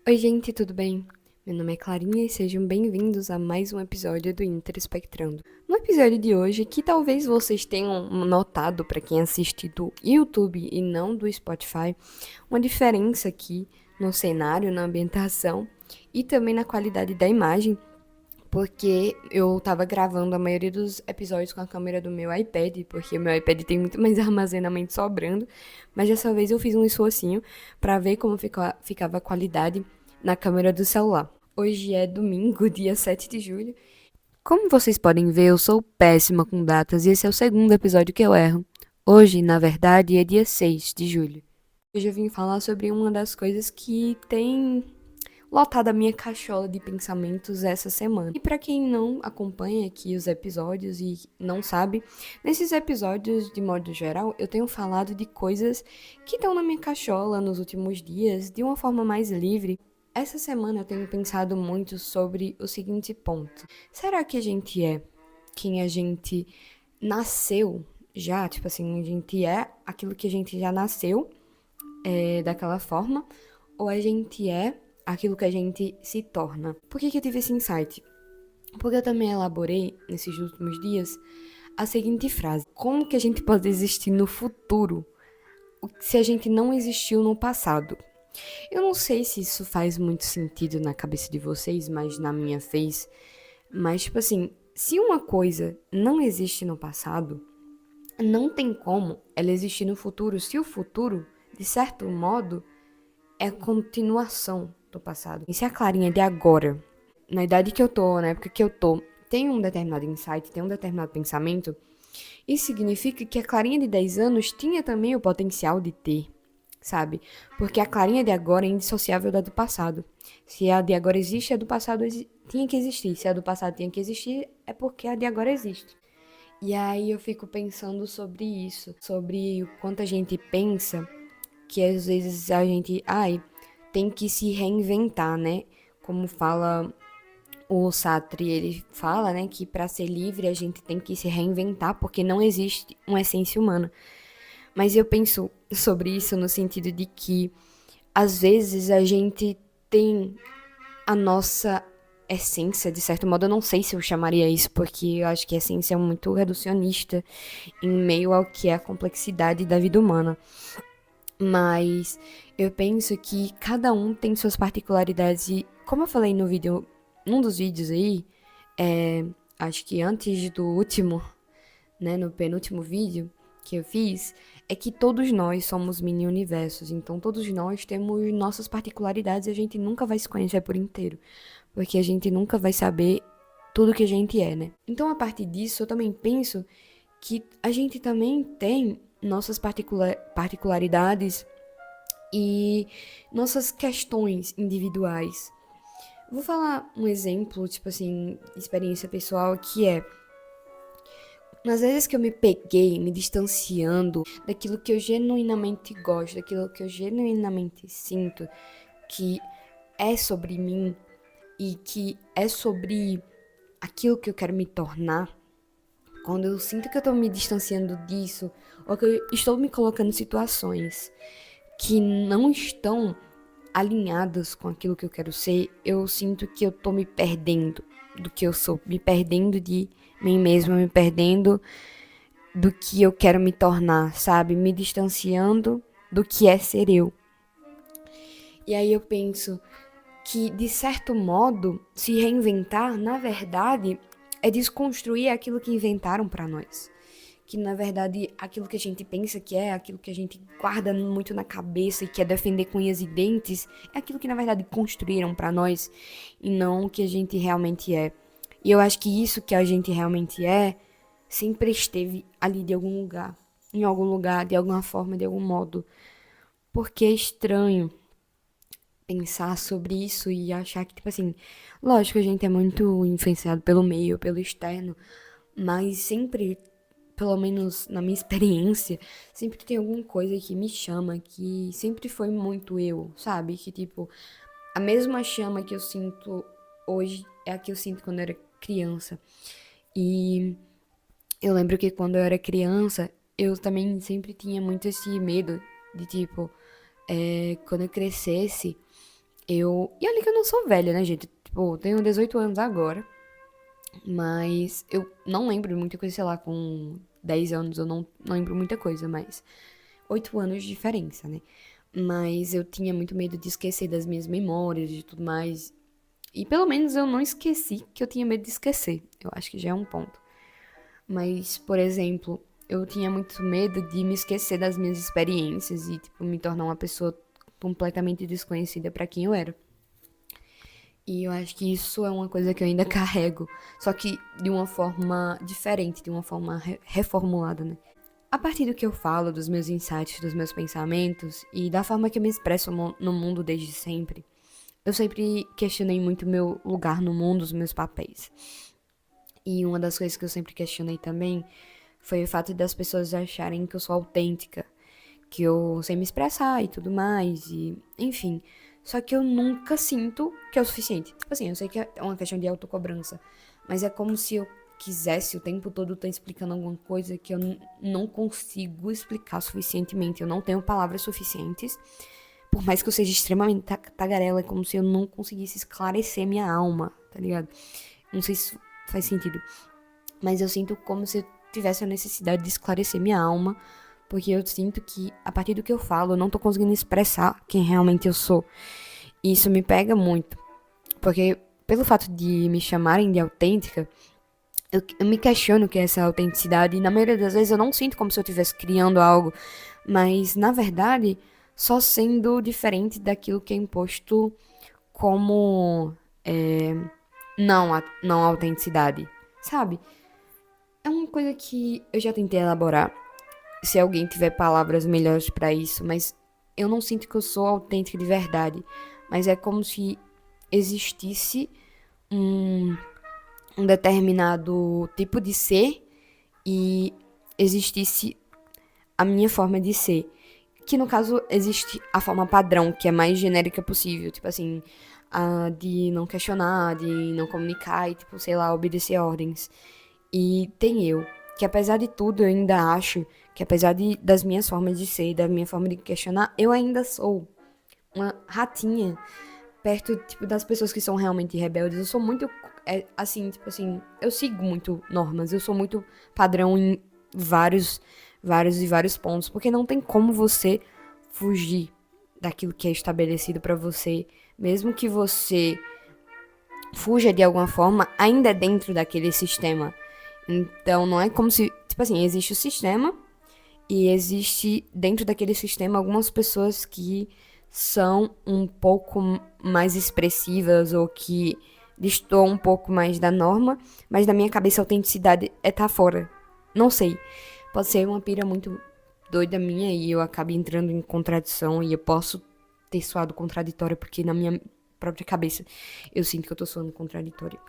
Oi, gente, tudo bem? Meu nome é Clarinha e sejam bem-vindos a mais um episódio do Interespectrando. No episódio de hoje, que talvez vocês tenham notado para quem assiste do YouTube e não do Spotify, uma diferença aqui no cenário, na ambientação e também na qualidade da imagem, porque eu tava gravando a maioria dos episódios com a câmera do meu iPad, porque o meu iPad tem muito mais armazenamento sobrando, mas dessa vez eu fiz um esforcinho para ver como ficava a qualidade na câmera do celular. Hoje é domingo, dia 7 de julho. Como vocês podem ver, eu sou péssima com datas e esse é o segundo episódio que eu erro. Hoje, na verdade, é dia 6 de julho. Hoje eu vim falar sobre uma das coisas que tem lotado a minha cachola de pensamentos essa semana. E para quem não acompanha aqui os episódios e não sabe, nesses episódios, de modo geral, eu tenho falado de coisas que estão na minha cachola nos últimos dias de uma forma mais livre. Essa semana eu tenho pensado muito sobre o seguinte ponto: será que a gente é quem a gente nasceu já? Tipo assim, a gente é aquilo que a gente já nasceu daquela forma? Ou a gente é aquilo que a gente se torna? Por que eu tive esse insight? Porque eu também elaborei, nesses últimos dias, a seguinte frase: como que a gente pode existir no futuro se a gente não existiu no passado? Eu não sei se isso faz muito sentido na cabeça de vocês, mas na minha fez. Mas, tipo assim, se uma coisa não existe no passado, não tem como ela existir no futuro. Se o futuro, de certo modo, é continuação do passado. E se a Clarinha de agora, na idade que eu tô, na época que eu tô, tem um determinado insight, tem um determinado pensamento, isso significa que a Clarinha de 10 anos tinha também o potencial de ter, sabe? Porque a Clarinha de agora é indissociável da do passado. Se a de agora existe, a do passado tinha que existir. Se a do passado tinha que existir, é porque a de agora existe. E aí eu fico pensando sobre isso, sobre o quanto a gente pensa que às vezes a gente, tem que se reinventar, né? Como fala o Sartre, ele fala, né, que para ser livre a gente tem que se reinventar porque não existe uma essência humana. Mas eu penso sobre isso no sentido de que às vezes a gente tem a nossa essência, de certo modo, eu não sei se eu chamaria isso, porque eu acho que a essência é muito reducionista em meio ao que é a complexidade da vida humana. Mas eu penso que cada um tem suas particularidades e, como eu falei no vídeo, num dos vídeos aí, acho que antes do último, né, no penúltimo vídeo que eu fiz, é que todos nós somos mini universos, então todos nós temos nossas particularidades e a gente nunca vai se conhecer por inteiro, porque a gente nunca vai saber tudo que a gente é, né? Então a partir disso eu também penso que a gente também tem nossas particularidades e nossas questões individuais. Vou falar um exemplo, tipo assim, experiência pessoal, que é nas vezes que eu me peguei me distanciando daquilo que eu genuinamente gosto, daquilo que eu genuinamente sinto, que é sobre mim e que é sobre aquilo que eu quero me tornar. Quando eu sinto que eu tô me distanciando disso, ou que eu estou me colocando em situações que não estão alinhadas com aquilo que eu quero ser, eu sinto que eu tô me perdendo do que eu sou, me perdendo de mim mesma, me perdendo do que eu quero me tornar, sabe? Me distanciando do que é ser eu. E aí eu penso que, de certo modo, se reinventar, na verdade, é desconstruir aquilo que inventaram para nós. Que, na verdade, aquilo que a gente pensa que é, aquilo que a gente guarda muito na cabeça e quer defender com unhas e dentes, é aquilo que, na verdade, construíram para nós e não o que a gente realmente é. E eu acho que isso que a gente realmente é sempre esteve ali de algum lugar, em algum lugar, de alguma forma, de algum modo. Porque é estranho pensar sobre isso e achar que, tipo assim, lógico, a gente é muito influenciado pelo meio, pelo externo, mas sempre, pelo menos na minha experiência, sempre tem alguma coisa que me chama, que sempre foi muito eu, sabe? Que, tipo, a mesma chama que eu sinto hoje é a que eu sinto quando eu era criança. E eu lembro que quando eu era criança, eu também sempre tinha muito esse medo de, tipo, quando eu crescesse, E olha que eu não sou velha, né, gente? Tipo, eu tenho 18 anos agora. Mas eu não lembro de muita coisa, sei lá, com 10 anos eu não lembro muita coisa, mas 8 anos de diferença, né? Mas eu tinha muito medo de esquecer das minhas memórias e tudo mais. E pelo menos eu não esqueci que eu tinha medo de esquecer. Eu acho que já é um ponto. Mas, por exemplo, eu tinha muito medo de me esquecer das minhas experiências e, tipo, me tornar uma pessoa completamente desconhecida pra quem eu era. E eu acho que isso é uma coisa que eu ainda carrego, só que de uma forma diferente, de uma forma reformulada, né? A partir do que eu falo, dos meus insights, dos meus pensamentos e da forma que eu me expresso no mundo desde sempre, eu sempre questionei muito meu lugar no mundo, os meus papéis. E uma das coisas que eu sempre questionei também foi o fato das pessoas acharem que eu sou autêntica, que eu sei me expressar e tudo mais, e enfim. Só que eu nunca sinto que é o suficiente. Tipo assim, eu sei que é uma questão de autocobrança, mas é como se eu quisesse o tempo todo estar explicando alguma coisa que eu não consigo explicar suficientemente. Eu não tenho palavras suficientes. Por mais que eu seja extremamente tagarela, é como se eu não conseguisse esclarecer minha alma, tá ligado? Não sei se faz sentido. Mas eu sinto como se eu tivesse a necessidade de esclarecer minha alma, porque eu sinto que a partir do que eu falo, eu não tô conseguindo expressar quem realmente eu sou. E isso me pega muito, porque pelo fato de me chamarem de autêntica, eu me questiono o que é essa autenticidade, e na maioria das vezes eu não sinto como se eu estivesse criando algo, mas na verdade, só sendo diferente daquilo que é imposto como não autenticidade, sabe? É uma coisa que eu já tentei elaborar, se alguém tiver palavras melhores pra isso, mas eu não sinto que eu sou autêntica de verdade. Mas é como se existisse um, um determinado tipo de ser e existisse a minha forma de ser. Que no caso existe a forma padrão, que é mais genérica possível. Tipo assim, a de não questionar, de não comunicar e, tipo, sei lá, obedecer ordens. E tem eu, que apesar de tudo, eu ainda acho que apesar das minhas formas de ser, da minha forma de questionar, eu ainda sou uma ratinha perto, tipo, das pessoas que são realmente rebeldes. Eu sou muito, assim, tipo assim, eu sigo muito normas, eu sou muito padrão em vários pontos, porque não tem como você fugir daquilo que é estabelecido pra você, mesmo que você fuja de alguma forma, ainda é dentro daquele sistema. Então não é como se, tipo assim, existe o sistema e existe dentro daquele sistema algumas pessoas que são um pouco mais expressivas ou que destoam um pouco mais da norma, mas na minha cabeça a autenticidade é tá fora. Não sei. Pode ser uma pira muito doida minha e eu acabe entrando em contradição e eu posso ter soado contraditória porque na minha própria cabeça eu sinto que eu tô soando contraditória.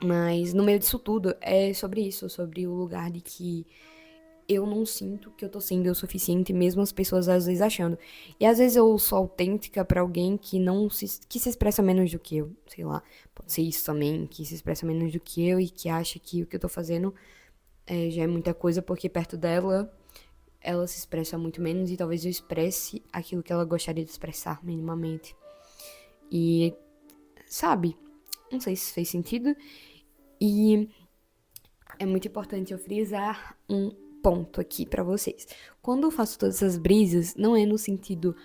Mas no meio disso tudo é sobre isso, sobre o lugar de que eu não sinto que eu tô sendo o suficiente, mesmo as pessoas às vezes achando. E às vezes eu sou autêntica pra alguém que se expressa menos do que eu, sei lá. Pode ser isso também, que se expressa menos do que eu e que acha que o que eu tô fazendo já é muita coisa, porque perto dela ela se expressa muito menos e talvez eu expresse aquilo que ela gostaria de expressar minimamente. E, sabe, não sei se fez sentido. E é muito importante eu frisar um ponto aqui pra vocês. Quando eu faço todas essas brisas, não é no sentido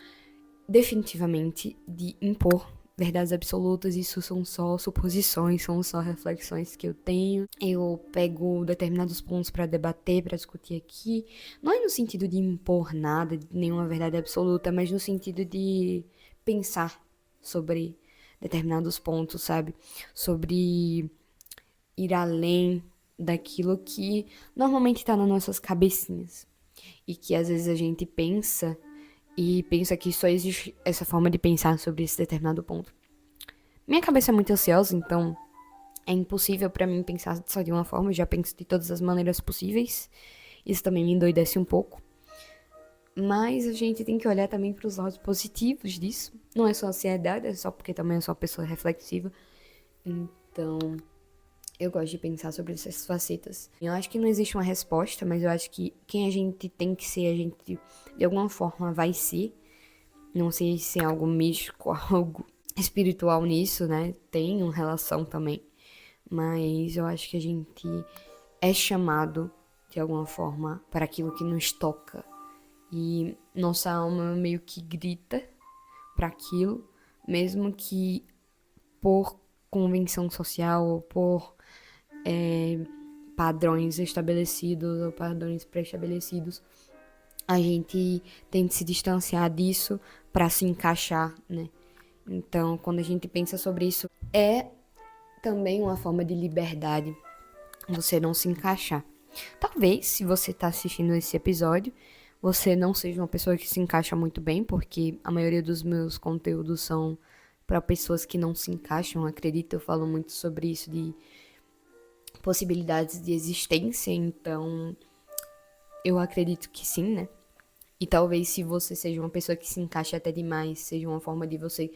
definitivamente de impor verdades absolutas, isso são só suposições, são só reflexões que eu tenho. Eu pego determinados pontos pra debater, pra discutir aqui. Não é no sentido de impor nada, de nenhuma verdade absoluta, mas no sentido de pensar sobre determinados pontos, sabe? Sobre ir além daquilo que normalmente está nas nossas cabecinhas. E que às vezes a gente pensa e pensa que só existe essa forma de pensar sobre esse determinado ponto. Minha cabeça é muito ansiosa, então é impossível para mim pensar só de uma forma, eu já penso de todas as maneiras possíveis. Isso também me endoidece um pouco. Mas a gente tem que olhar também para os lados positivos disso. Não é só ansiedade, é só porque também eu sou uma pessoa reflexiva. Então, eu gosto de pensar sobre essas facetas. Eu acho que não existe uma resposta, mas eu acho que quem a gente tem que ser, a gente de alguma forma vai ser. Não sei se é algo místico, algo espiritual nisso, né? Tem uma relação também. Mas eu acho que a gente é chamado, de alguma forma, para aquilo que nos toca. E nossa alma meio que grita para aquilo, mesmo que por convenção social ou por padrões estabelecidos ou padrões pré-estabelecidos, a gente tem que se distanciar disso para se encaixar, né? Então, quando a gente pensa sobre isso, é também uma forma de liberdade você não se encaixar. Talvez, se você está assistindo esse episódio, você não seja uma pessoa que se encaixa muito bem, porque a maioria dos meus conteúdos são para pessoas que não se encaixam, acredito. Eu falo muito sobre isso, de possibilidades de existência, então eu acredito que sim, né? E talvez se você seja uma pessoa que se encaixa até demais, seja uma forma de você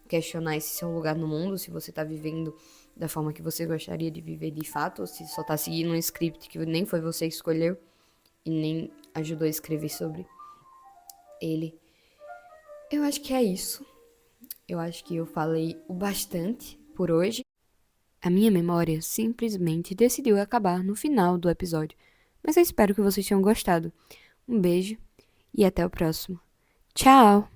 questionar esse seu lugar no mundo, se você tá vivendo da forma que você gostaria de viver de fato, ou se só tá seguindo um script que nem foi você que escolheu e nem ajudou a escrever sobre ele. Eu acho que é isso. Eu acho que eu falei o bastante por hoje. A minha memória simplesmente decidiu acabar no final do episódio. Mas eu espero que vocês tenham gostado. Um beijo e até o próximo. Tchau!